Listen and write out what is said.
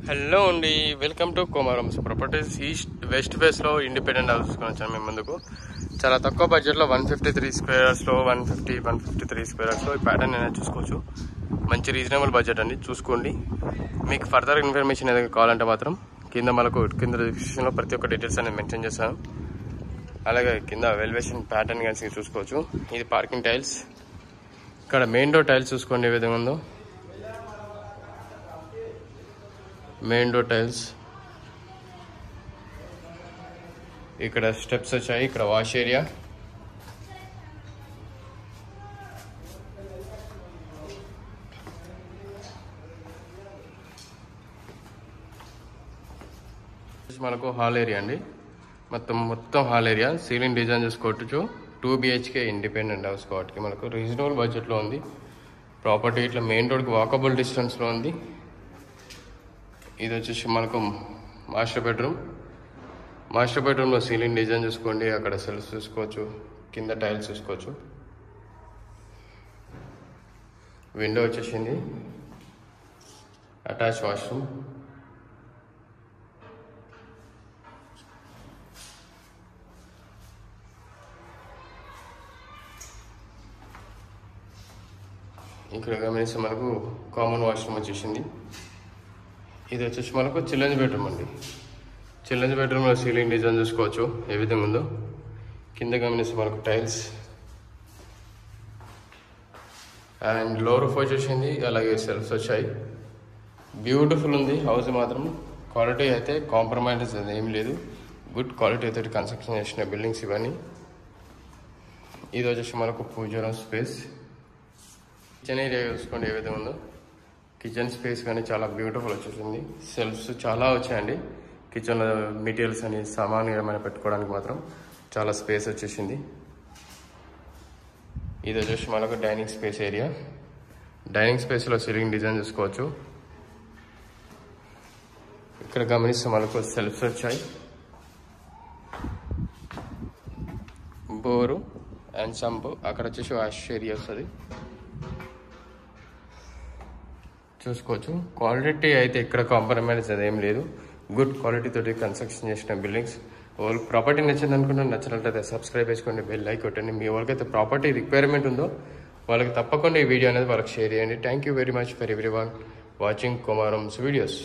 Hello అండి, welcome to Komaram's properties. East west ఫేస్లో independent house వచ్చాను మేము ముందుకు. చాలా తక్కువ బడ్జెట్లో 153 స్క్వేర్స్లో 153 స్క్వేర్స్లో ఈ ప్యాటర్న్ అనేది చూసుకోవచ్చు. మంచి రీజనబుల్ బడ్జెట్ అండి, చూసుకోండి. మీకు ఫర్దర్ ఇన్ఫర్మేషన్ ఏదైనా కావాలంటే మాత్రం కింద డిస్క్రిప్షన్లో ప్రతి ఒక్క డీటెయిల్స్ అనేది మెన్షన్ చేస్తాను. అలాగే కింద వెల్వేషన్ ప్యాటర్న్ కానీ చూసుకోవచ్చు. ఇది పార్కింగ్ టైల్స్. ఇక్కడ మెయిన్ డోర్ టైల్స్ చూసుకోండి ఏ విధంగా ఉందో. మెయిన్ డోర్ టైల్స్, ఇక్కడ స్టెప్స్ వచ్చాయి. ఇక్కడ వాష్ ఏరియా, మనకు హాల్ ఏరియా అండి. మొత్తం హాల్ ఏరియా. సీలింగ్ డిజైన్ చూసుకోవచ్చు. 2 BHK ఇండిపెండెంట్ హౌస్ కాబట్టి మనకు రీజనబుల్ బడ్జెట్లో ఉంది ప్రాపర్టీ. ఇట్లా మెయిన్ రోడ్కి వాకబుల్ డిస్టెన్స్లో ఉంది. ఇది వచ్చేసి మనకు మాస్టర్ బెడ్రూమ్లో సీలింగ్ డిజైన్ చూసుకోండి. అక్కడ సెల్ఫ్ చూసుకోవచ్చు, కింద టైల్స్ చూసుకోవచ్చు. విండో వచ్చేసింది. అటాచ్ వాష్రూమ్, ఇక్కడ గమనిస్తే మనకు కామన్ వాష్రూమ్ వచ్చేసింది. ఇది వచ్చేసి మనకు చిల్డ్రన్స్ బెడ్రూమ్ అండి. చిల్డ్రన్స్ బెడ్రూమ్లో సీలింగ్ డిజైన్ చూసుకోవచ్చు ఏ విధంగా ఉందో. కింద గమనిస్తే మనకు టైల్స్ అండ్ లో రూఫ్ వచ్చేసింది. అలాగే సెల్ఫ్స్ వచ్చాయి. బ్యూటిఫుల్ ఉంది హౌస్ మాత్రం. క్వాలిటీ అయితే కాంప్రమైజ్ ఏం లేదు. గుడ్ క్వాలిటీ అయితే కన్స్ట్రక్షన్ చేసిన బిల్డింగ్స్ ఇవన్నీ. ఇది వచ్చేసి మనకు పూజ రూమ్ స్పేస్. కిచెన్ ఏరియా చూసుకోండి ఏ విధంగా ఉందో. కిచెన్ స్పేస్ కానీ చాలా బ్యూటిఫుల్ వచ్చేసింది. సెల్ఫ్స్ చాలా వచ్చాయండి. కిచెన్లో మెటీరియల్స్ అని సామాన్ ఏమైనా పెట్టుకోవడానికి మాత్రం చాలా స్పేస్ వచ్చేసింది. ఇది వచ్చేసి మనకు డైనింగ్ స్పేస్ ఏరియా. డైనింగ్ స్పేస్లో సీలింగ్ డిజైన్ చూసుకోవచ్చు. ఇక్కడ గమనిస్తే మనకు సెల్ఫ్స్ వచ్చాయి. Bore and sump. అక్కడ వచ్చేసి వాష్ ఏరియా వస్తుంది చూసుకోవచ్చు. క్వాలిటీ అయితే ఇక్కడ కాంప్రమైజ్ అదేం లేదు. గుడ్ క్వాలిటీ తోటి కన్స్ట్రక్షన్ చేసిన బిల్డింగ్స్. వాళ్ళు ప్రాపర్టీ నచ్చింది అనుకుంటే నచ్చినట్లయితే సబ్స్క్రైబ్ చేసుకోండి, బెల్ లైక్ కొట్టండి. మీ వాళ్ళకైతే ప్రాపర్టీ రిక్వైర్మెంట్ ఉందో వాళ్ళకి తప్పకుండా ఈ వీడియో అనేది వాళ్ళకి షేర్ చేయండి. Thank you very much for everyone watching Komaram's videos.